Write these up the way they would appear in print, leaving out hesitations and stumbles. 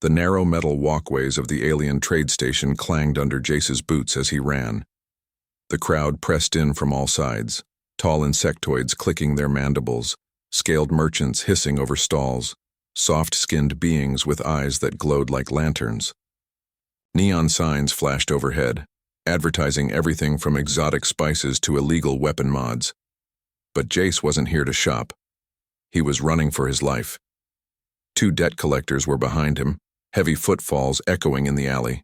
The narrow metal walkways of the alien trade station clanged under Jace's boots as he ran. The crowd pressed in from all sides, tall insectoids clicking their mandibles, scaled merchants hissing over stalls, soft-skinned beings with eyes that glowed like lanterns. Neon signs flashed overhead, advertising everything from exotic spices to illegal weapon mods. But Jace wasn't here to shop. He was running for his life. 2 debt collectors were behind him, heavy footfalls echoing in the alley.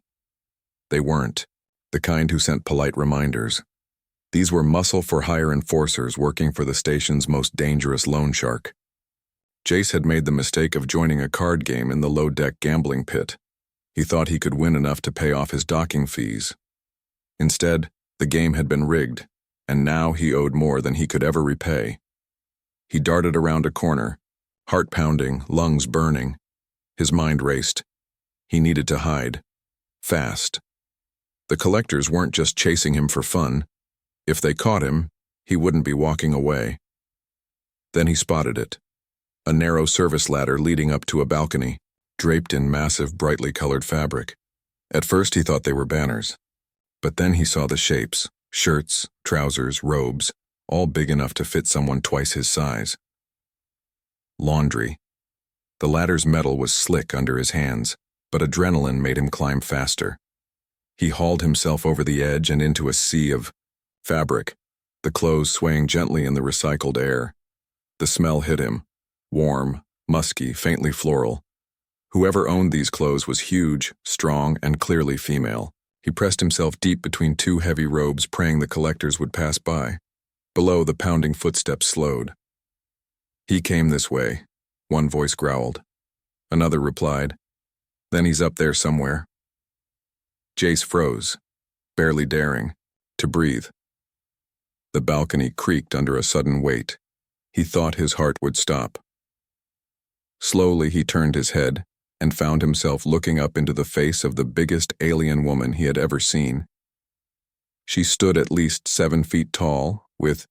They weren't the kind who sent polite reminders. These were muscle-for-hire enforcers working for the station's most dangerous loan shark. Jace had made the mistake of joining a card game in the low-deck gambling pit. He thought he could win enough to pay off his docking fees. Instead, the game had been rigged, and now he owed more than he could ever repay. He darted around a corner, heart pounding, lungs burning. His mind raced. He needed to hide. Fast. The collectors weren't just chasing him for fun. If they caught him, he wouldn't be walking away. Then he spotted it. A narrow service ladder leading up to a balcony, draped in massive, brightly colored fabric. At first he thought they were banners. But then he saw the shapes, shirts, trousers, robes, all big enough to fit someone twice his size. Laundry. The ladder's metal was slick under his hands, but adrenaline made him climb faster. He hauled himself over the edge and into a sea of fabric, the clothes swaying gently in the recycled air. The smell hit him, warm, musky, faintly floral. Whoever owned these clothes was huge, strong, and clearly female. He pressed himself deep between 2 heavy robes, praying the collectors would pass by. Below, the pounding footsteps slowed. "He came this way," one voice growled. Another replied, "Then he's up there somewhere." Jace froze, barely daring to breathe. The balcony creaked under a sudden weight. He thought his heart would stop. Slowly he turned his head and found himself looking up into the face of the biggest alien woman he had ever seen. She stood at least 7 feet tall, with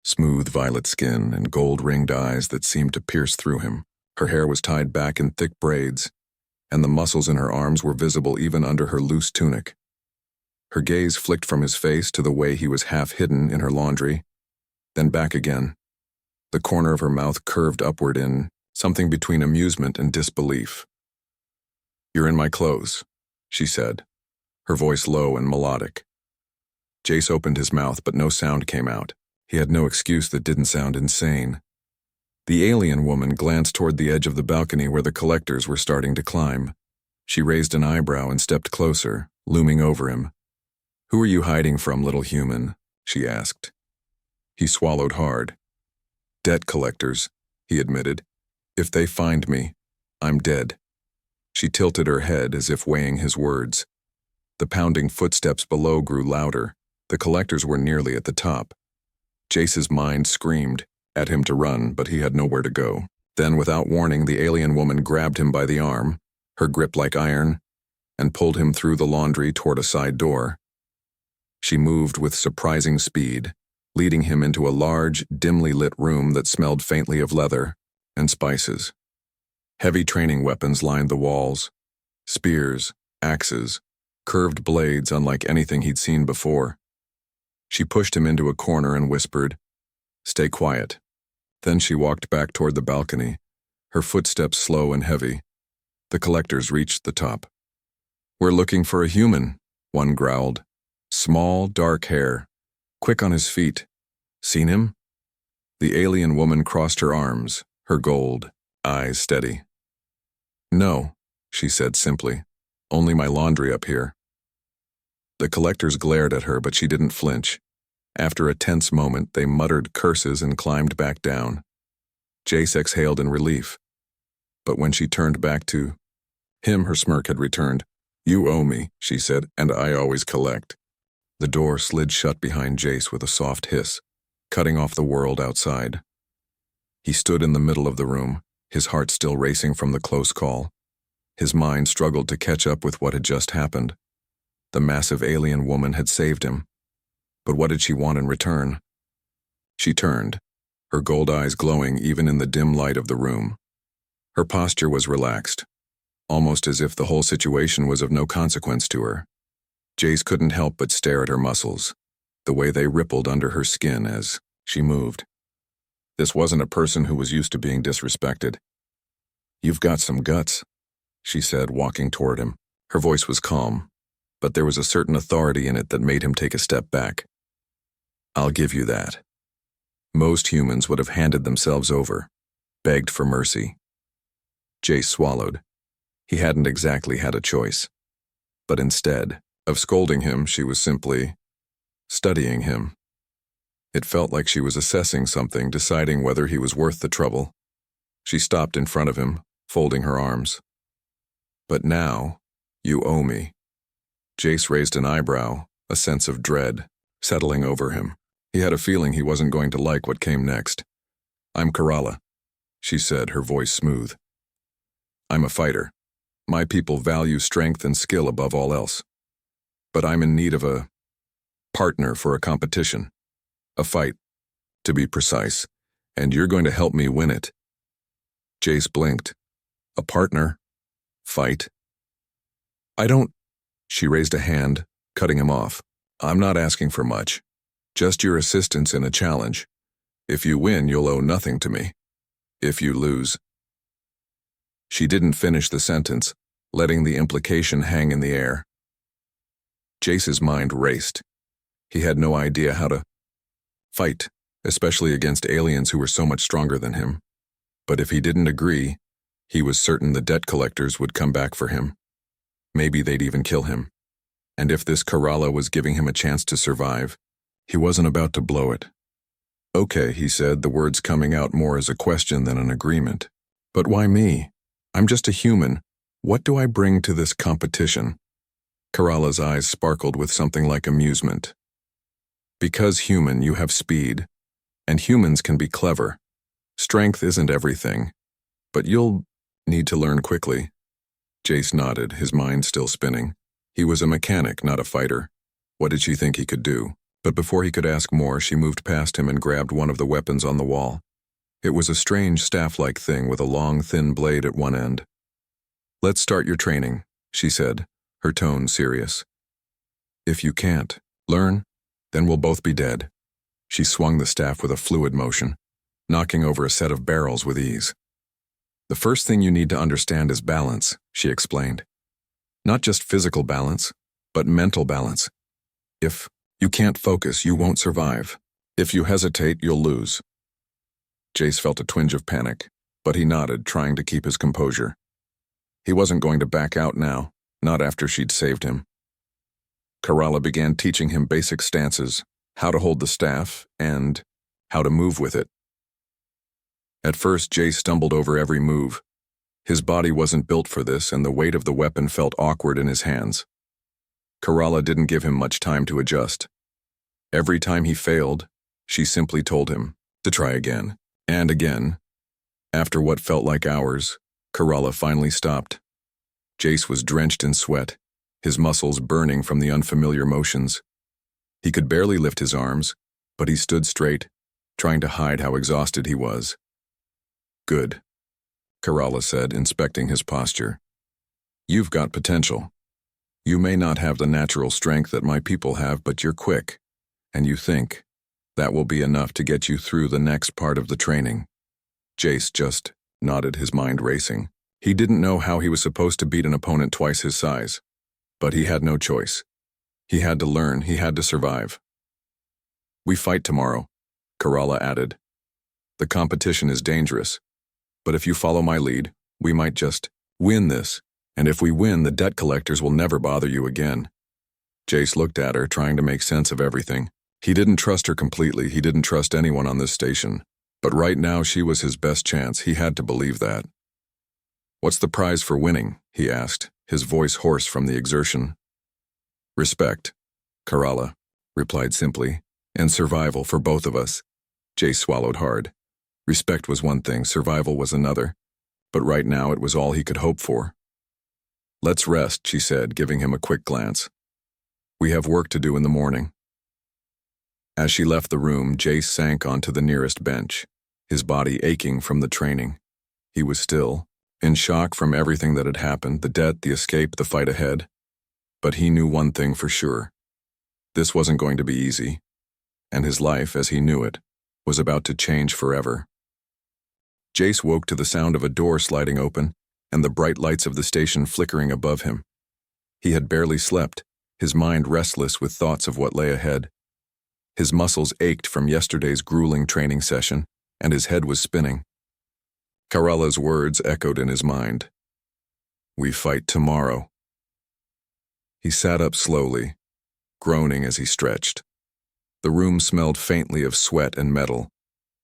smooth violet skin and gold-ringed eyes that seemed to pierce through him. Her hair was tied back in thick braids, and the muscles in her arms were visible even under her loose tunic. Her gaze flicked from his face to the way he was half hidden in her laundry, then back again. The corner of her mouth curved upward in something between amusement and disbelief. "You're in my clothes," she said, her voice low and melodic. Jace opened his mouth, but no sound came out. He had no excuse that didn't sound insane. The alien woman glanced toward the edge of the balcony where the collectors were starting to climb. She raised an eyebrow and stepped closer, looming over him. "Who are you hiding from, little human?" she asked. He swallowed hard. "Debt collectors," he admitted. "If they find me, I'm dead." She tilted her head as if weighing his words. The pounding footsteps below grew louder. The collectors were nearly at the top. Jace's mind screamed at him to run, but he had nowhere to go. Then, without warning, the alien woman grabbed him by the arm, her grip like iron, and pulled him through the laundry toward a side door. She moved with surprising speed, leading him into a large, dimly lit room that smelled faintly of leather and spices. Heavy training weapons lined the walls. Spears, axes, curved blades unlike anything he'd seen before. She pushed him into a corner and whispered, "Stay quiet." Then she walked back toward the balcony, her footsteps slow and heavy. The collectors reached the top. "We're looking for a human," one growled. "Small, dark hair, quick on his feet. Seen him?" The alien woman crossed her arms, her gold eyes steady. "No," she said simply. "Only my laundry up here." The collectors glared at her, but she didn't flinch. After a tense moment, they muttered curses and climbed back down. Jace exhaled in relief. But when she turned back to him, her smirk had returned. "You owe me," she said, "and I always collect." The door slid shut behind Jace with a soft hiss, cutting off the world outside. He stood in the middle of the room, his heart still racing from the close call. His mind struggled to catch up with what had just happened. The massive alien woman had saved him. But what did she want in return? She turned, her gold eyes glowing even in the dim light of the room. Her posture was relaxed, almost as if the whole situation was of no consequence to her. Jace couldn't help but stare at her muscles, the way they rippled under her skin as she moved. This wasn't a person who was used to being disrespected. "You've got some guts," she said, walking toward him. Her voice was calm, but there was a certain authority in it that made him take a step back. "I'll give you that." Most humans would have handed themselves over, begged for mercy. Jace swallowed. He hadn't exactly had a choice. But instead of scolding him, she was simply studying him. It felt like she was assessing something, deciding whether he was worth the trouble. She stopped in front of him, folding her arms. "But now, you owe me." Jace raised an eyebrow, a sense of dread settling over him. He had a feeling he wasn't going to like what came next. "I'm Kerala," she said, her voice smooth. "I'm a fighter. My people value strength and skill above all else. But I'm in need of a partner for a competition. A fight, to be precise, and you're going to help me win it." Jace blinked. "A partner? Fight?" "I don't—" She raised a hand, cutting him off. "I'm not asking for much. Just your assistance in a challenge. If you win, you'll owe nothing to me. If you lose—" She didn't finish the sentence, letting the implication hang in the air. Jace's mind raced. He had no idea how to fight, especially against aliens who were so much stronger than him. But if he didn't agree, he was certain the debt collectors would come back for him. Maybe they'd even kill him. And if this Kerala was giving him a chance to survive, he wasn't about to blow it. "Okay," he said, the words coming out more as a question than an agreement. "But why me? I'm just a human. What do I bring to this competition?" Kerala's eyes sparkled with something like amusement. "Because human, you have speed, and humans can be clever. Strength isn't everything, but you'll need to learn quickly." Jace nodded, his mind still spinning. He was a mechanic, not a fighter. What did she think he could do? But before he could ask more, she moved past him and grabbed one of the weapons on the wall. It was a strange staff-like thing with a long, thin blade at one end. "Let's start your training," she said, her tone serious. "If you can't learn, then we'll both be dead." She swung the staff with a fluid motion, knocking over a set of barrels with ease. "The first thing you need to understand is balance," she explained. "Not just physical balance, but mental balance. If you can't focus, you won't survive. If you hesitate, you'll lose." Jace felt a twinge of panic, but he nodded, trying to keep his composure. He wasn't going to back out now, not after she'd saved him. Kerala began teaching him basic stances, how to hold the staff, and how to move with it. At first, Jace stumbled over every move. His body wasn't built for this, and the weight of the weapon felt awkward in his hands. Kerala didn't give him much time to adjust. Every time he failed, she simply told him to try again, and again. After what felt like hours, Kerala finally stopped. Jace was drenched in sweat, his muscles burning from the unfamiliar motions. He could barely lift his arms, but he stood straight, trying to hide how exhausted he was. "Good," Kerala said, inspecting his posture. "You've got potential. You may not have the natural strength that my people have, but you're quick, and you think. That will be enough to get you through the next part of the training." Jace just nodded, his mind racing. He didn't know how he was supposed to beat an opponent twice his size, but he had no choice. He had to learn, he had to survive. "We fight tomorrow," Kerala added. "The competition is dangerous, but if you follow my lead, we might just win this, and if we win, the debt collectors will never bother you again." Jace looked at her, trying to make sense of everything. He didn't trust her completely, he didn't trust anyone on this station. But right now she was his best chance, he had to believe that. "What's the prize for winning?" he asked, his voice hoarse from the exertion. "Respect," Kerala replied simply, "and survival for both of us." Jace swallowed hard. Respect was one thing, survival was another, but right now it was all he could hope for. "Let's rest," she said, giving him a quick glance. "We have work to do in the morning." As she left the room, Jace sank onto the nearest bench, his body aching from the training. He was still, in shock from everything that had happened, the debt, the escape, the fight ahead. But he knew one thing for sure. This wasn't going to be easy, and his life, as he knew it, was about to change forever. Jace woke to the sound of a door sliding open and the bright lights of the station flickering above him. He had barely slept, his mind restless with thoughts of what lay ahead. His muscles ached from yesterday's grueling training session, and his head was spinning. Karala's words echoed in his mind. "We fight tomorrow." He sat up slowly, groaning as he stretched. The room smelled faintly of sweat and metal,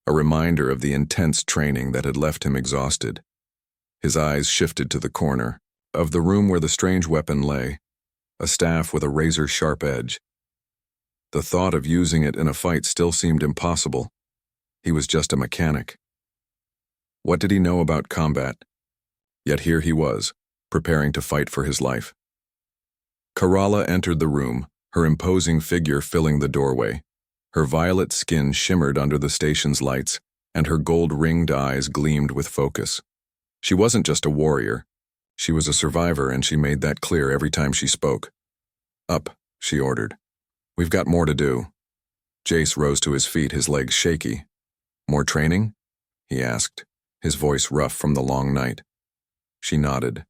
a reminder of the intense training that had left him exhausted. His eyes shifted to the corner of the room where the strange weapon lay, a staff with a razor-sharp edge. The thought of using it in a fight still seemed impossible. He was just a mechanic. What did he know about combat? Yet here he was, preparing to fight for his life. Karala entered the room, her imposing figure filling the doorway. Her violet skin shimmered under the station's lights, and her gold-ringed eyes gleamed with focus. She wasn't just a warrior. She was a survivor, and she made that clear every time she spoke. "Up," she ordered. "We've got more to do." Jace rose to his feet, his legs shaky. "More training?" he asked, his voice rough from the long night. She nodded.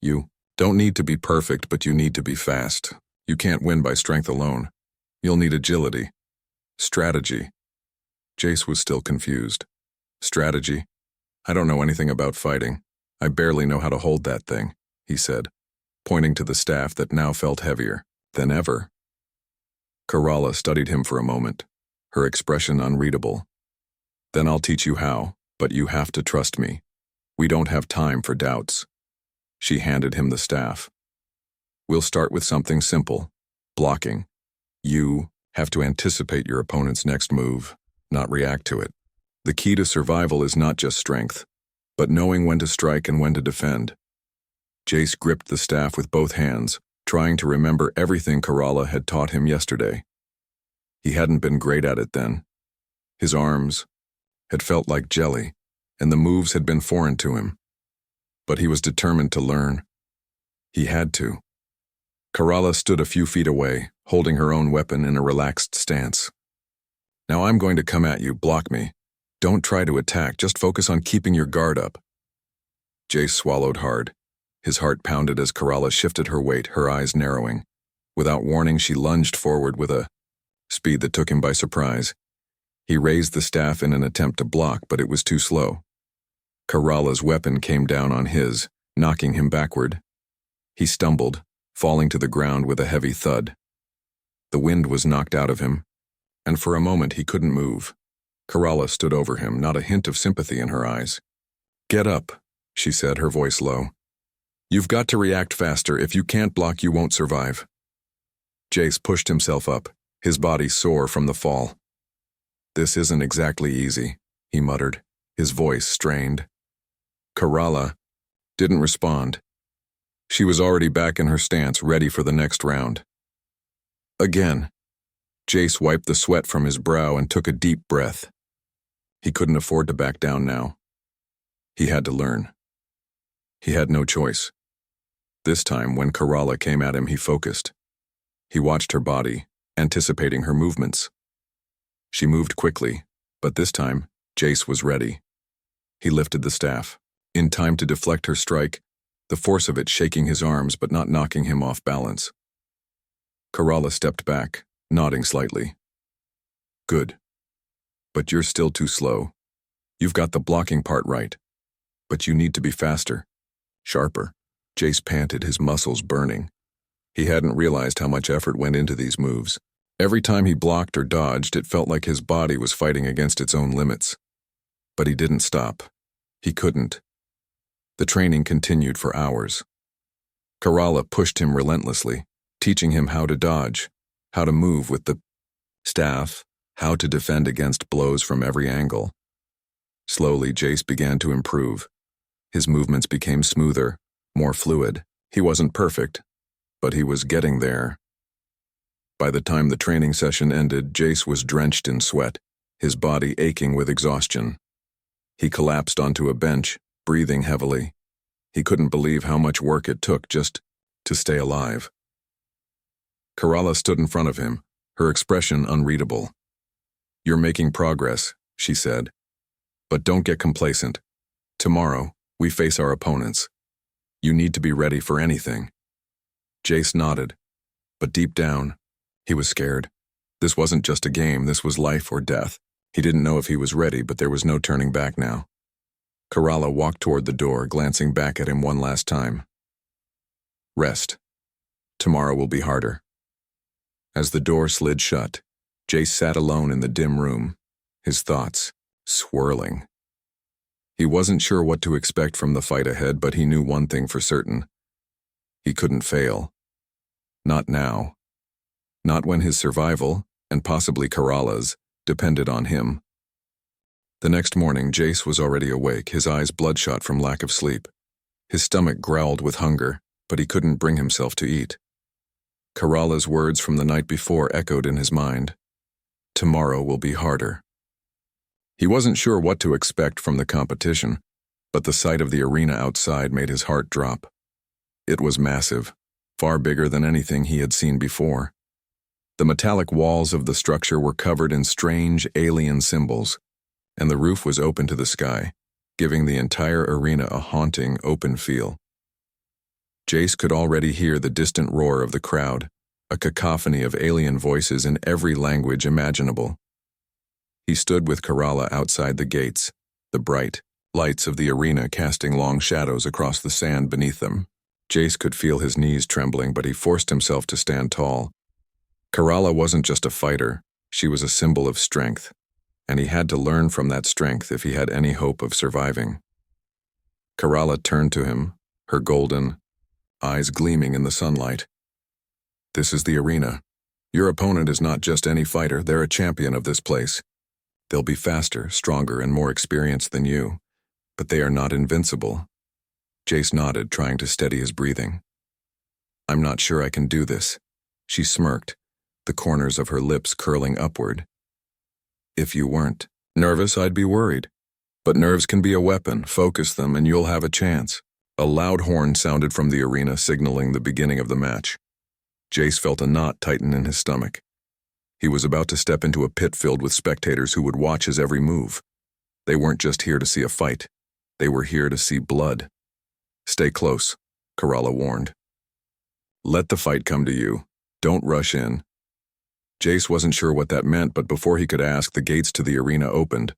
"You don't need to be perfect, but you need to be fast. You can't win by strength alone. You'll need agility. Strategy." Jace was still confused. "Strategy? I don't know anything about fighting. I barely know how to hold that thing," he said, pointing to the staff that now felt heavier than ever. Karala studied him for a moment, her expression unreadable. "Then I'll teach you how, but you have to trust me. We don't have time for doubts." She handed him the staff. "We'll start with something simple, blocking. You have to anticipate your opponent's next move, not react to it. The key to survival is not just strength, but knowing when to strike and when to defend." Jace gripped the staff with both hands, trying to remember everything Karala had taught him yesterday. He hadn't been great at it then. His arms had felt like jelly, and the moves had been foreign to him. But he was determined to learn. He had to. Karala stood a few feet away, holding her own weapon in a relaxed stance. "Now I'm going to come at you, block me. Don't try to attack, just focus on keeping your guard up." Jace swallowed hard. His heart pounded as Karala shifted her weight, her eyes narrowing. Without warning, she lunged forward with a speed that took him by surprise. He raised the staff in an attempt to block, but it was too slow. Karala's weapon came down on his, knocking him backward. He stumbled, falling to the ground with a heavy thud. The wind was knocked out of him, and for a moment he couldn't move. Karala stood over him, not a hint of sympathy in her eyes. "Get up," she said, her voice low. "You've got to react faster. If you can't block, you won't survive." Jace pushed himself up, his body sore from the fall. "This isn't exactly easy," he muttered, his voice strained. Karala didn't respond. She was already back in her stance, ready for the next round. Again, Jace wiped the sweat from his brow and took a deep breath. He couldn't afford to back down now. He had to learn. He had no choice. This time, when Karala came at him, he focused. He watched her body, anticipating her movements. She moved quickly, but this time, Jace was ready. He lifted the staff, in time to deflect her strike, the force of it shaking his arms but not knocking him off balance. Karala stepped back, nodding slightly. "Good. But you're still too slow. You've got the blocking part right, but you need to be faster, sharper." Jace panted, his muscles burning. He hadn't realized how much effort went into these moves. Every time he blocked or dodged, it felt like his body was fighting against its own limits. But he didn't stop. He couldn't. The training continued for hours. Karala pushed him relentlessly, teaching him how to dodge, how to move with the staff, how to defend against blows from every angle. Slowly, Jace began to improve. His movements became smoother, more fluid. He wasn't perfect, but he was getting there. By the time the training session ended, Jace was drenched in sweat, his body aching with exhaustion. He collapsed onto a bench, breathing heavily, He couldn't believe how much work it took just to stay alive. Kerala stood in front of him, her expression unreadable. "You're making progress," she said. "But don't get complacent. Tomorrow, we face our opponents. You need to be ready for anything." Jace nodded, but deep down, he was scared. This wasn't just a game, this was life or death. He didn't know if he was ready, but there was no turning back now. Kerala walked toward the door, glancing back at him one last time. "Rest. Tomorrow will be harder." As the door slid shut, Jace sat alone in the dim room, his thoughts swirling. He wasn't sure what to expect from the fight ahead, but he knew one thing for certain. He couldn't fail. Not now. Not when his survival, and possibly Kerala's, depended on him. The next morning, Jace was already awake, his eyes bloodshot from lack of sleep. His stomach growled with hunger, but he couldn't bring himself to eat. Kerala's words from the night before echoed in his mind. Tomorrow will be harder. He wasn't sure what to expect from the competition, but the sight of the arena outside made his heart drop. It was massive, far bigger than anything he had seen before. The metallic walls of the structure were covered in strange alien symbols, and the roof was open to the sky, giving the entire arena a haunting, open feel. Jace could already hear the distant roar of the crowd, a cacophony of alien voices in every language imaginable. He stood with Kerala outside the gates, the bright lights of the arena casting long shadows across the sand beneath them. Jace could feel his knees trembling, but he forced himself to stand tall. Kerala wasn't just a fighter, she was a symbol of strength, and he had to learn from that strength if he had any hope of surviving. Kerala turned to him, her golden eyes gleaming in the sunlight. "This is the arena. Your opponent is not just any fighter, they're a champion of this place. They'll be faster, stronger, and more experienced than you, but they are not invincible." Jace nodded, trying to steady his breathing. "I'm not sure I can do this." She smirked, the corners of her lips curling upward. "If you weren't nervous, I'd be worried. But nerves can be a weapon. Focus them and you'll have a chance." A loud horn sounded from the arena, signaling the beginning of the match. Jace felt a knot tighten in his stomach. He was about to step into a pit filled with spectators who would watch his every move. They weren't just here to see a fight. They were here to see blood. "Stay close," Kerala warned. "Let the fight come to you. Don't rush in." Jace wasn't sure what that meant, but before he could ask, the gates to the arena opened.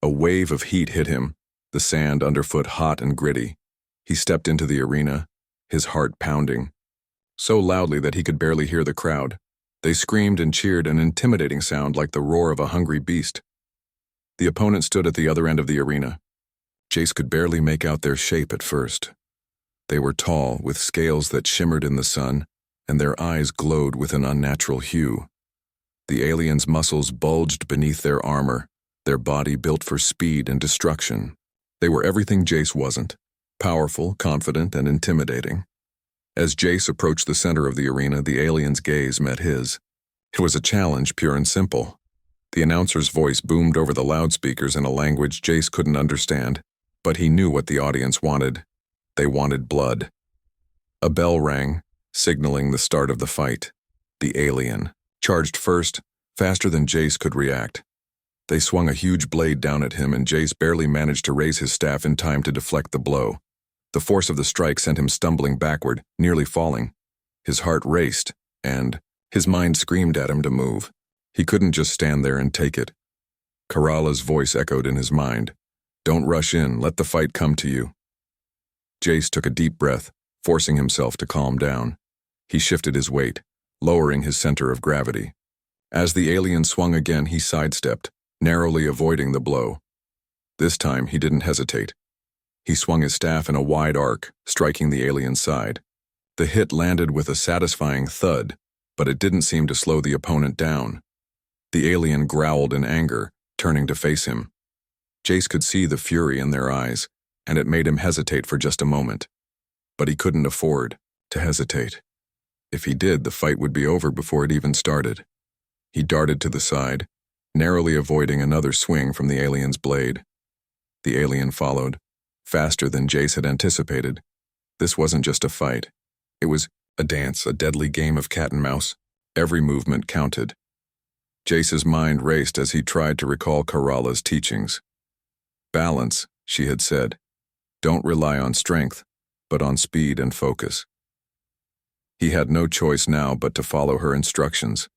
A wave of heat hit him, the sand underfoot hot and gritty. He stepped into the arena, his heart pounding, so loudly that he could barely hear the crowd. They screamed and cheered, an intimidating sound like the roar of a hungry beast. The opponent stood at the other end of the arena. Jace could barely make out their shape at first. They were tall, with scales that shimmered in the sun, and their eyes glowed with an unnatural hue. The aliens' muscles bulged beneath their armor, their body built for speed and destruction. They were everything Jace wasn't: powerful, confident, and intimidating. As Jace approached the center of the arena, the alien's gaze met his. It was a challenge, pure and simple. The announcer's voice boomed over the loudspeakers in a language Jace couldn't understand, but he knew what the audience wanted. They wanted blood. A bell rang, signaling the start of the fight. The alien charged first, faster than Jace could react. They swung a huge blade down at him, and Jace barely managed to raise his staff in time to deflect the blow. The force of the strike sent him stumbling backward, nearly falling. His heart raced, and his mind screamed at him to move. He couldn't just stand there and take it. Kerala's voice echoed in his mind. "Don't rush in, let the fight come to you." Jace took a deep breath, forcing himself to calm down. He shifted his weight, lowering his center of gravity. As the alien swung again, he sidestepped, narrowly avoiding the blow. This time, he didn't hesitate. He swung his staff in a wide arc, striking the alien's side. The hit landed with a satisfying thud, but it didn't seem to slow the opponent down. The alien growled in anger, turning to face him. Jace could see the fury in their eyes, and it made him hesitate for just a moment. But he couldn't afford to hesitate. If he did, the fight would be over before it even started. He darted to the side, narrowly avoiding another swing from the alien's blade. The alien followed, faster than Jace had anticipated. This wasn't just a fight. It was a dance, a deadly game of cat and mouse. Every movement counted. Jace's mind raced as he tried to recall Karala's teachings. Balance, she had said. Don't rely on strength, but on speed and focus. He had no choice now but to follow her instructions.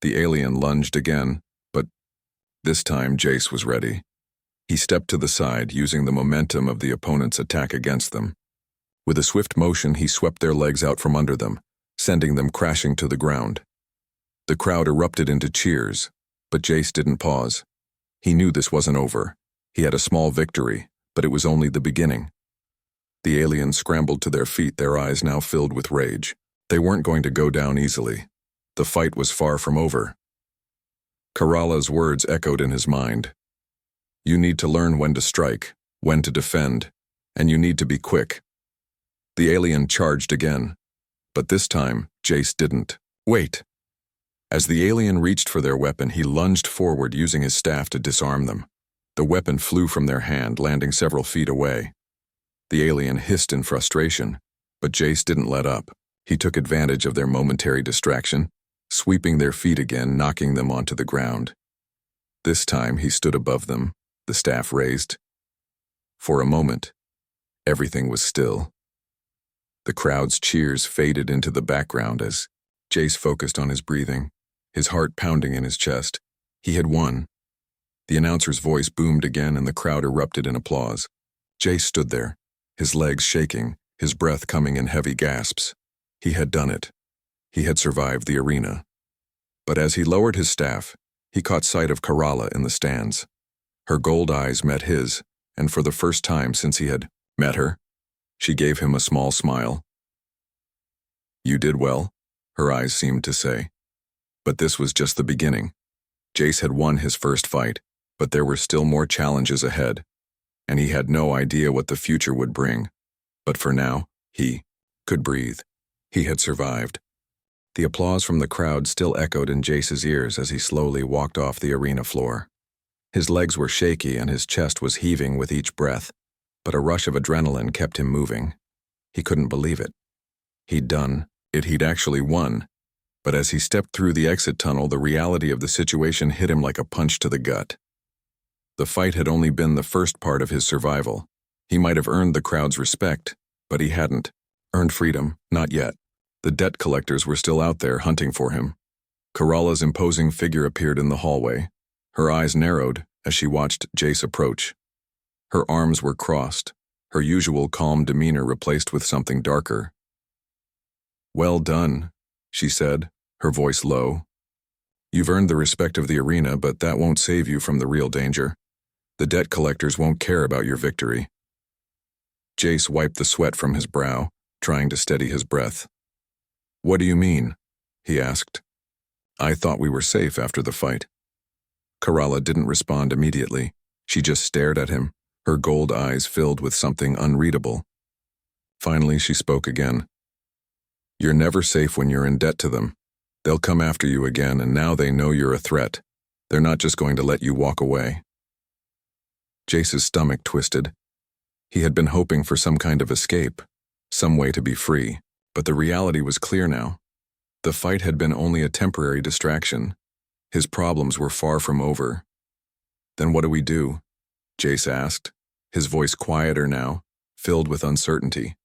The alien lunged again, but this time Jace was ready. He stepped to the side, using the momentum of the opponent's attack against them. With a swift motion, he swept their legs out from under them, sending them crashing to the ground. The crowd erupted into cheers, but Jace didn't pause. He knew this wasn't over. He had a small victory, but it was only the beginning. The aliens scrambled to their feet, their eyes now filled with rage. They weren't going to go down easily. The fight was far from over. Karala's words echoed in his mind. You need to learn when to strike, when to defend, and you need to be quick. The alien charged again, but this time, Jace didn't. Wait! As the alien reached for their weapon, he lunged forward using his staff to disarm them. The weapon flew from their hand, landing several feet away. The alien hissed in frustration, but Jace didn't let up. He took advantage of their momentary distraction, sweeping their feet again, knocking them onto the ground. This time, he stood above them, the staff raised. For a moment, everything was still. The crowd's cheers faded into the background as Jace focused on his breathing, his heart pounding in his chest. He had won. The announcer's voice boomed again and the crowd erupted in applause. Jace stood there, his legs shaking, his breath coming in heavy gasps. He had done it. He had survived the arena. But as he lowered his staff, he caught sight of Karala in the stands. Her gold eyes met his, and for the first time since he had met her, she gave him a small smile. You did well, her eyes seemed to say. But this was just the beginning. Jace had won his first fight, but there were still more challenges ahead, and he had no idea what the future would bring. But for now, he could breathe. He had survived. The applause from the crowd still echoed in Jace's ears as he slowly walked off the arena floor. His legs were shaky and his chest was heaving with each breath, but a rush of adrenaline kept him moving. He couldn't believe it. He'd done it, he'd actually won. But as he stepped through the exit tunnel, the reality of the situation hit him like a punch to the gut. The fight had only been the first part of his survival. He might have earned the crowd's respect, but he hadn't. Earned freedom, not yet. The debt collectors were still out there hunting for him. Karala's imposing figure appeared in the hallway. Her eyes narrowed as she watched Jace approach. Her arms were crossed, her usual calm demeanor replaced with something darker. Well done, she said, her voice low. You've earned the respect of the arena, but that won't save you from the real danger. The debt collectors won't care about your victory. Jace wiped the sweat from his brow, trying to steady his breath. What do you mean? He asked. I thought we were safe after the fight. Karala didn't respond immediately. She just stared at him, her gold eyes filled with something unreadable. Finally, she spoke again. You're never safe when you're in debt to them. They'll come after you again, and now they know you're a threat. They're not just going to let you walk away. Jace's stomach twisted. He had been hoping for some kind of escape, some way to be free, but the reality was clear now. The fight had been only a temporary distraction. His problems were far from over. Then what do we do? Jace asked, his voice quieter now, filled with uncertainty.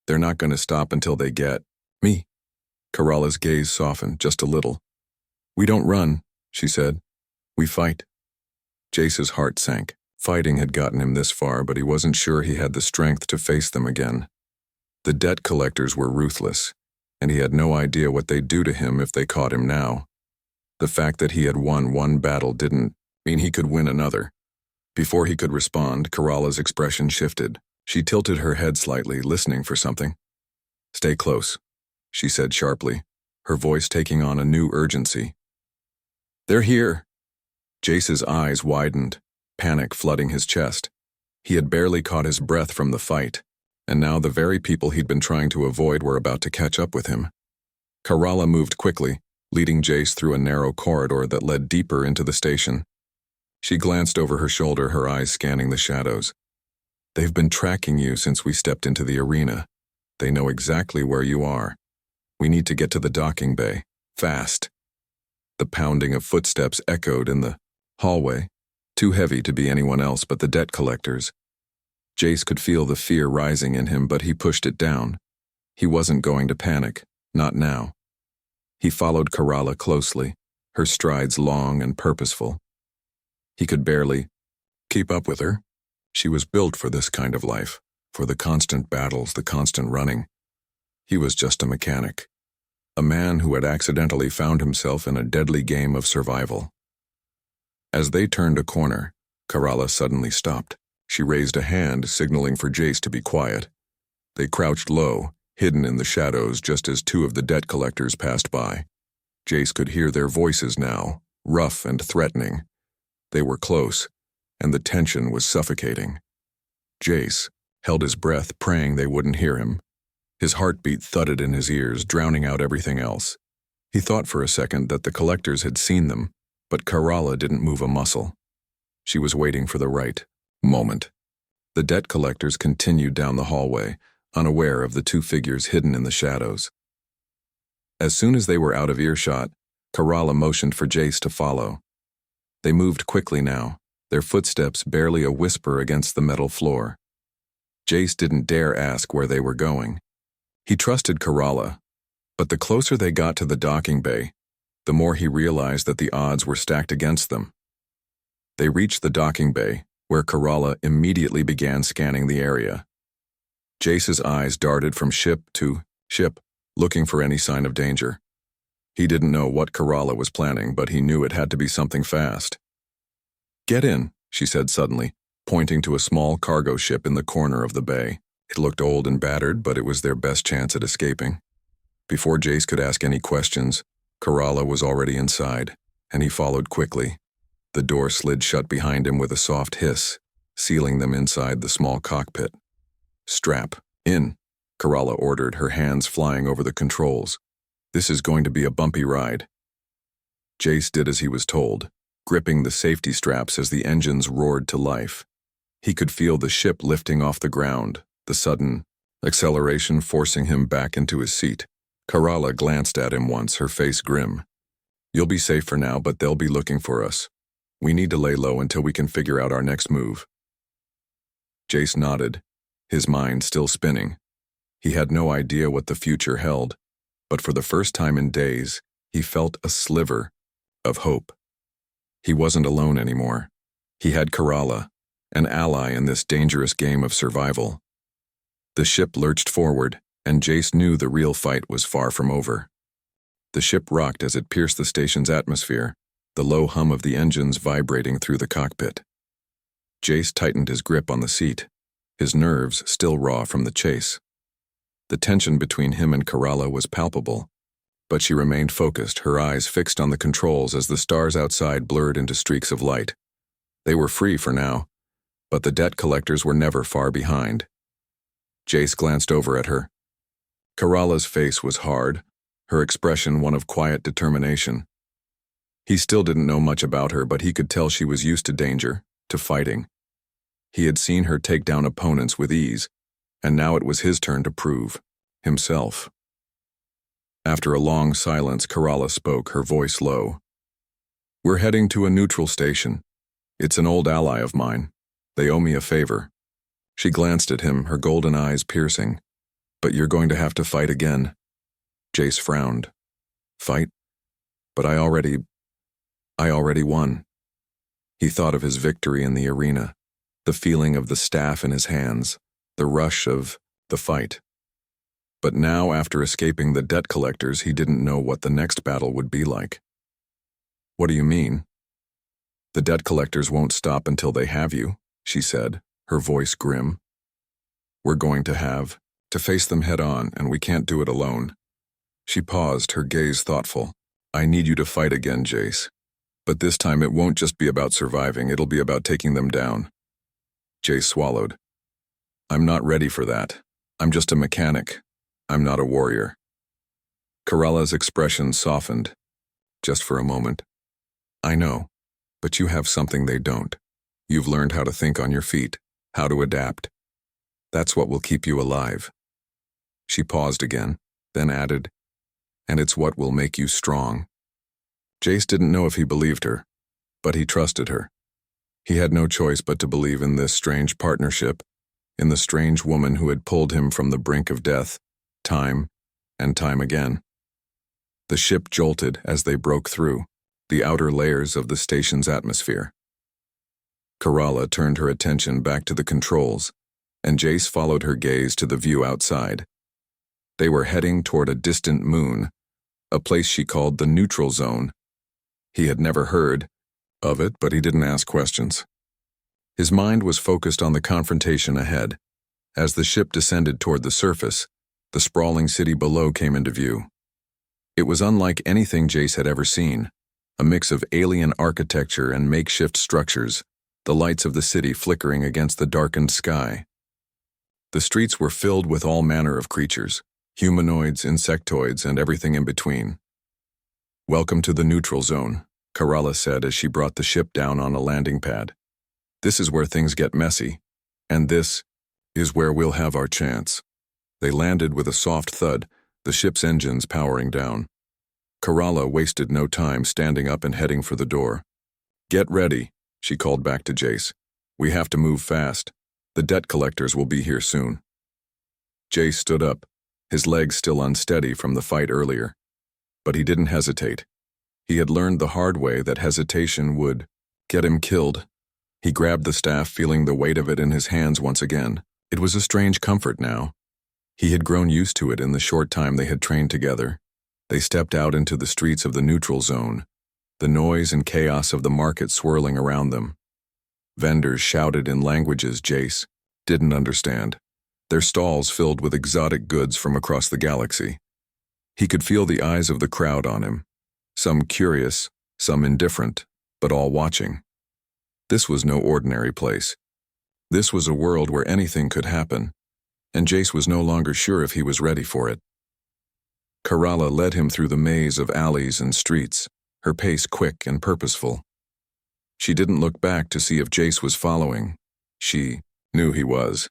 They're not going to stop until they get me. Karala's gaze softened just a little. We don't run, she said. We fight. Jace's heart sank. Fighting had gotten him this far, but he wasn't sure he had the strength to face them again. The debt collectors were ruthless, and he had no idea what they'd do to him if they caught him now. The fact that he had won one battle didn't mean he could win another. Before he could respond, Karala's expression shifted. She tilted her head slightly, listening for something. Stay close, she said sharply, her voice taking on a new urgency. They're here. Jace's eyes widened, panic flooding his chest. He had barely caught his breath from the fight, and now the very people he'd been trying to avoid were about to catch up with him. Karala moved quickly, leading Jace through a narrow corridor that led deeper into the station. She glanced over her shoulder, her eyes scanning the shadows. They've been tracking you since we stepped into the arena. They know exactly where you are. We need to get to the docking bay. Fast. The pounding of footsteps echoed in the hallway, too heavy to be anyone else but the debt collectors. Jace could feel the fear rising in him, but he pushed it down. He wasn't going to panic, not now. He followed Kerala closely, her strides long and purposeful. He could barely keep up with her. She was built for this kind of life, for the constant battles, the constant running. He was just a mechanic, a man who had accidentally found himself in a deadly game of survival. As they turned a corner, Kerala suddenly stopped. She raised a hand, signaling for Jace to be quiet. They crouched low, hidden in the shadows just as two of the debt collectors passed by. Jace could hear their voices now, rough and threatening. They were close, and the tension was suffocating. Jace held his breath, praying they wouldn't hear him. His heartbeat thudded in his ears, drowning out everything else. He thought for a second that the collectors had seen them, but Kerala didn't move a muscle. She was waiting for the right moment. The debt collectors continued down the hallway, unaware of the two figures hidden in the shadows. As soon as they were out of earshot, Kerala motioned for Jace to follow. They moved quickly now, their footsteps barely a whisper against the metal floor. Jace didn't dare ask where they were going. He trusted Kerala, but the closer they got to the docking bay, the more he realized that the odds were stacked against them. They reached the docking bay, where Kerala immediately began scanning the area. Jace's eyes darted from ship to ship, looking for any sign of danger. He didn't know what Kerala was planning, but he knew it had to be something fast. "Get in," she said suddenly, pointing to a small cargo ship in the corner of the bay. It looked old and battered, but it was their best chance at escaping. Before Jace could ask any questions, Kerala was already inside, and he followed quickly. The door slid shut behind him with a soft hiss, sealing them inside the small cockpit. "Strap in," Kerala ordered, her hands flying over the controls. "This is going to be a bumpy ride." Jace did as he was told, gripping the safety straps as the engines roared to life. He could feel the ship lifting off the ground, the sudden acceleration forcing him back into his seat. Kerala glanced at him once, her face grim. "You'll be safe for now, but they'll be looking for us. We need to lay low until we can figure out our next move." Jace nodded, his mind still spinning. He had no idea what the future held, but for the first time in days, he felt a sliver of hope. He wasn't alone anymore. He had Kerala, an ally in this dangerous game of survival. The ship lurched forward, and Jace knew the real fight was far from over. The ship rocked as it pierced the station's atmosphere, the low hum of the engines vibrating through the cockpit. Jace tightened his grip on the seat, his nerves still raw from the chase. The tension between him and Kerala was palpable, but she remained focused, her eyes fixed on the controls as the stars outside blurred into streaks of light. They were free for now, but the debt collectors were never far behind. Jace glanced over at her. Kerala's face was hard, her expression one of quiet determination. He still didn't know much about her, but he could tell she was used to danger, to fighting. He had seen her take down opponents with ease, and now it was his turn to prove himself. After a long silence, Kerala spoke, her voice low. "We're heading to a neutral station. It's an old ally of mine. They owe me a favor." She glanced at him, her golden eyes piercing. "But you're going to have to fight again." Jace frowned. "Fight? But I already won." He thought of his victory in the arena, the feeling of the staff in his hands, the rush of the fight. But now, after escaping the debt collectors, he didn't know what the next battle would be like. "What do you mean?" "The debt collectors won't stop until they have you," she said, her voice grim. "We're going to have to face them head on, and we can't do it alone." She paused, her gaze thoughtful. "I need you to fight again, Jace. But this time it won't just be about surviving, it'll be about taking them down." Jace swallowed. "I'm not ready for that. I'm just a mechanic. I'm not a warrior." Kerala's expression softened, just for a moment. "I know, but you have something they don't. You've learned how to think on your feet, how to adapt. That's what will keep you alive." She paused again, then added, "And it's what will make you strong." Jace didn't know if he believed her, but he trusted her. He had no choice but to believe in this strange partnership, in the strange woman who had pulled him from the brink of death, time and time again. The ship jolted as they broke through the outer layers of the station's atmosphere. Kerala turned her attention back to the controls, and Jace followed her gaze to the view outside. They were heading toward a distant moon, a place she called the neutral zone. He had never heard of it, but he didn't ask questions. His mind was focused on the confrontation ahead. As the ship descended toward the surface, the sprawling city below came into view. It was unlike anything Jace had ever seen, a mix of alien architecture and makeshift structures, the lights of the city flickering against the darkened sky. The streets were filled with all manner of creatures, humanoids, insectoids, and everything in between. "Welcome to the neutral zone," Kerala said as she brought the ship down on a landing pad. "This is where things get messy, and this is where we'll have our chance." They landed with a soft thud, the ship's engines powering down. Kerala wasted no time standing up and heading for the door. "Get ready," she called back to Jace. "We have to move fast. The debt collectors will be here soon." Jace stood up, his legs still unsteady from the fight earlier. But he didn't hesitate. He had learned the hard way that hesitation would get him killed. He grabbed the staff, feeling the weight of it in his hands once again. It was a strange comfort now. He had grown used to it in the short time they had trained together. They stepped out into the streets of the neutral zone, the noise and chaos of the market swirling around them. Vendors shouted in languages Jace didn't understand, their stalls filled with exotic goods from across the galaxy. He could feel the eyes of the crowd on him, some curious, some indifferent, but all watching. This was no ordinary place. This was a world where anything could happen, and Jace was no longer sure if he was ready for it. Kerala led him through the maze of alleys and streets, her pace quick and purposeful. She didn't look back to see if Jace was following. She knew he was.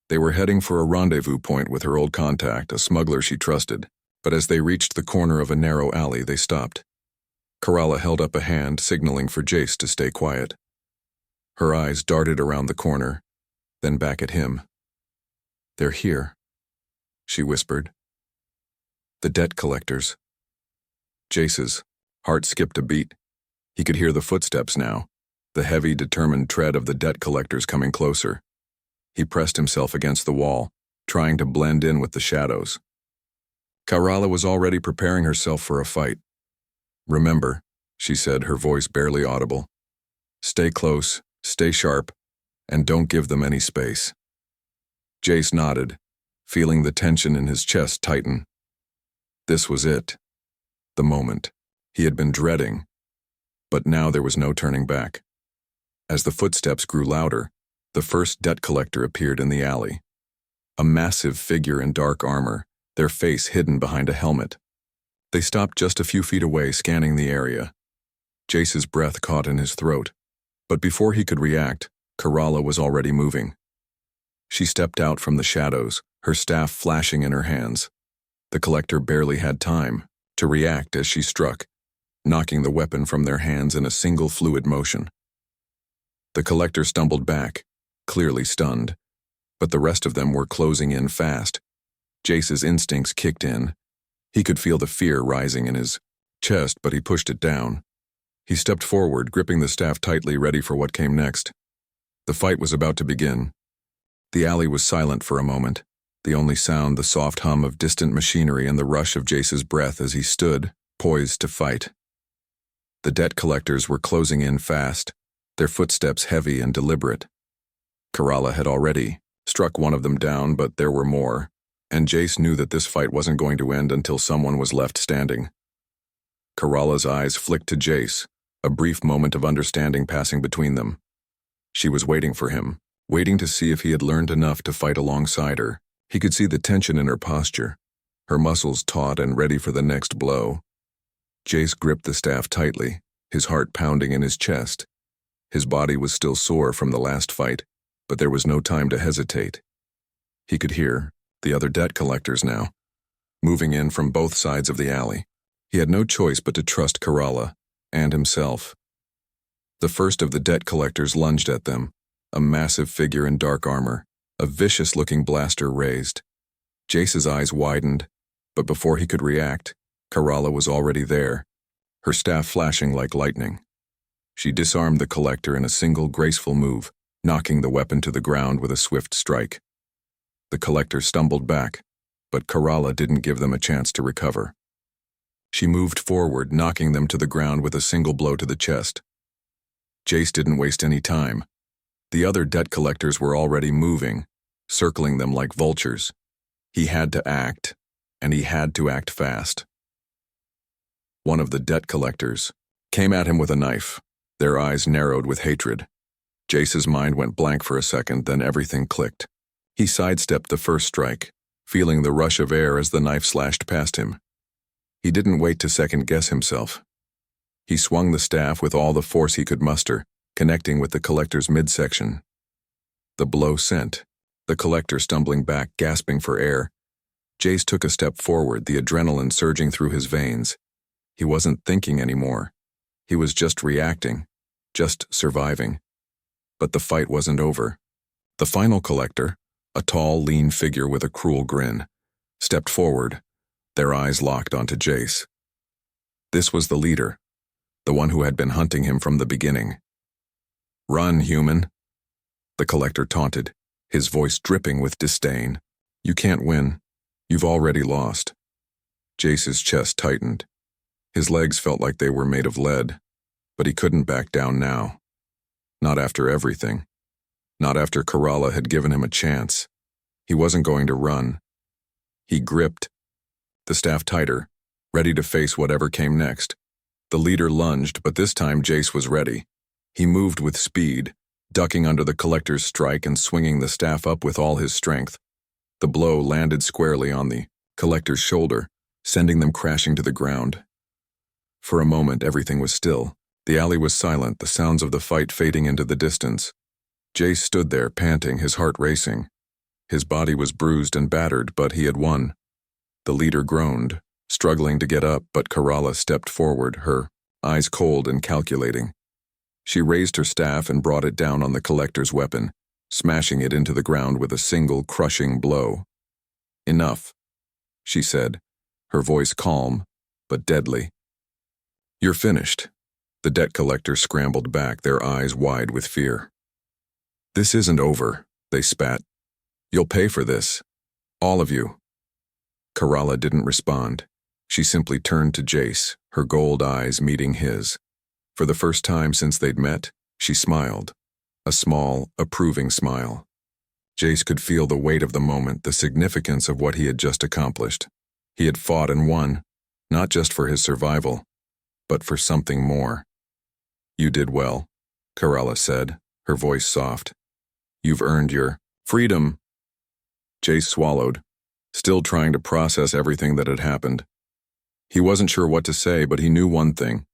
They were heading for a rendezvous point with her old contact, a smuggler she trusted, but as they reached the corner of a narrow alley, they stopped. Kerala held up a hand, signaling for Jace to stay quiet. Her eyes darted around the corner, then back at him. "They're here," she whispered. "The debt collectors." Jace's heart skipped a beat. He could hear the footsteps now, the heavy, determined tread of the debt collectors coming closer. He pressed himself against the wall, trying to blend in with the shadows. Kerala was already preparing herself for a fight. "Remember," she said, her voice barely audible. "Stay close, stay sharp, and don't give them any space." Jace nodded, feeling the tension in his chest tighten. This was it. The moment he had been dreading. But now there was no turning back. As the footsteps grew louder, the first debt collector appeared in the alley. A massive figure in dark armor, their face hidden behind a helmet. They stopped just a few feet away, scanning the area. Jace's breath caught in his throat, but before he could react, Kerala was already moving. She stepped out from the shadows, her staff flashing in her hands. The collector barely had time to react as she struck, knocking the weapon from their hands in a single fluid motion. The collector stumbled back, clearly stunned, but the rest of them were closing in fast. Jace's instincts kicked in. He could feel the fear rising in his chest, but he pushed it down. He stepped forward, gripping the staff tightly, ready for what came next. The fight was about to begin. The alley was silent for a moment, the only sound the soft hum of distant machinery and the rush of Jace's breath as he stood, poised to fight. The debt collectors were closing in fast, their footsteps heavy and deliberate. Kerala had already struck one of them down, but there were more, and Jace knew that this fight wasn't going to end until someone was left standing. Kerala's eyes flicked to Jace, a brief moment of understanding passing between them. She was waiting for him, waiting to see if he had learned enough to fight alongside her. He could see the tension in her posture, her muscles taut and ready for the next blow. Jace gripped the staff tightly, his heart pounding in his chest. His body was still sore from the last fight, but there was no time to hesitate. He could hear the other debt collectors now, moving in from both sides of the alley. He had no choice but to trust Kerala and himself. The first of the debt collectors lunged at them, a massive figure in dark armor, a vicious-looking blaster raised. Jace's eyes widened, but before he could react, Kerala was already there, her staff flashing like lightning. She disarmed the collector in a single graceful move, knocking the weapon to the ground with a swift strike. The collector stumbled back, but Kerala didn't give them a chance to recover. She moved forward, knocking them to the ground with a single blow to the chest. Jace didn't waste any time. The other debt collectors were already moving, circling them like vultures. He had to act, and he had to act fast. One of the debt collectors came at him with a knife, their eyes narrowed with hatred. Jace's mind went blank for a second, then everything clicked. He sidestepped the first strike, feeling the rush of air as the knife slashed past him. He didn't wait to second-guess himself. He swung the staff with all the force he could muster, connecting with the collector's midsection. The blow sent, the collector stumbling back, gasping for air. Jace took a step forward, the adrenaline surging through his veins. He wasn't thinking anymore. He was just reacting, just surviving. But the fight wasn't over. The final collector, a tall, lean figure with a cruel grin, stepped forward, their eyes locked onto Jace. This was the leader, the one who had been hunting him from the beginning. "Run, human," the collector taunted, his voice dripping with disdain. "You can't win. You've already lost." Jace's chest tightened. His legs felt like they were made of lead, but he couldn't back down now. Not after everything. Not after Kerala had given him a chance. He wasn't going to run. He gripped the staff tighter, ready to face whatever came next. The leader lunged, but this time Jace was ready. He moved with speed, ducking under the collector's strike and swinging the staff up with all his strength. The blow landed squarely on the collector's shoulder, sending them crashing to the ground. For a moment, everything was still. The alley was silent, the sounds of the fight fading into the distance. Jace stood there, panting, his heart racing. His body was bruised and battered, but he had won. The leader groaned, struggling to get up, but Kerala stepped forward, her eyes cold and calculating. She raised her staff and brought it down on the collector's weapon, smashing it into the ground with a single crushing blow. "Enough," she said, her voice calm, but deadly. "You're finished." The debt collector scrambled back, their eyes wide with fear. "This isn't over," they spat. "You'll pay for this. All of you." Kerala didn't respond. She simply turned to Jace, her gold eyes meeting his. For the first time since they'd met, she smiled. A small, approving smile. Jace could feel the weight of the moment, the significance of what he had just accomplished. He had fought and won, not just for his survival, but for something more. "You did well," Kerala said, her voice soft. "You've earned your freedom." Jace swallowed, still trying to process everything that had happened. He wasn't sure what to say, but he knew one thing.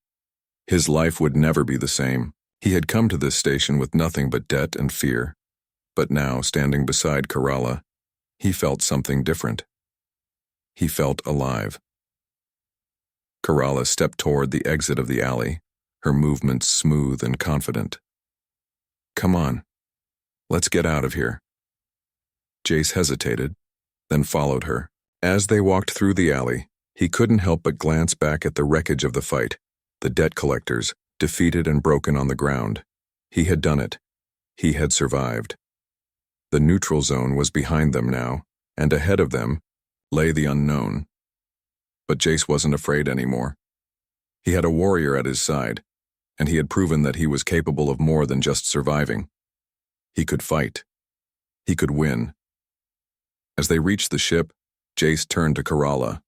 His life would never be the same. He had come to this station with nothing but debt and fear. But now, standing beside Kerala, he felt something different. He felt alive. Kerala stepped toward the exit of the alley, her movements smooth and confident. "Come on. Let's get out of here." Jace hesitated, then followed her. As they walked through the alley, he couldn't help but glance back at the wreckage of the fight, the debt collectors, defeated and broken on the ground. He had done it. He had survived. The neutral zone was behind them now, and ahead of them lay the unknown. But Jace wasn't afraid anymore. He had a warrior at his side, and he had proven that he was capable of more than just surviving. He could fight. He could win. As they reached the ship, Jace turned to Kerala.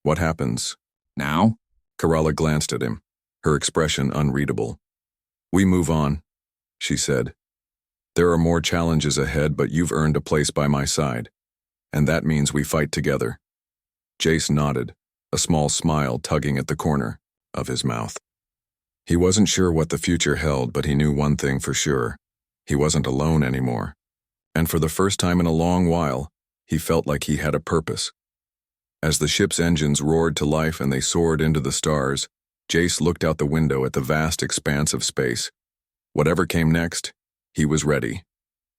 "What happens now?" Kerala glanced at him, her expression unreadable. "We move on," she said. "There are more challenges ahead, but you've earned a place by my side, and that means we fight together." Jace nodded, a small smile tugging at the corner of his mouth. He wasn't sure what the future held, but he knew one thing for sure. He wasn't alone anymore. and for the first time in a long while, he felt like he had a purpose. As the ship's engines roared to life and they soared into the stars, Jace looked out the window at the vast expanse of space. Whatever came next, he was ready.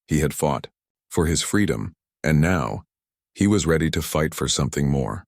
He had fought for his freedom, and now, he was ready to fight for something more.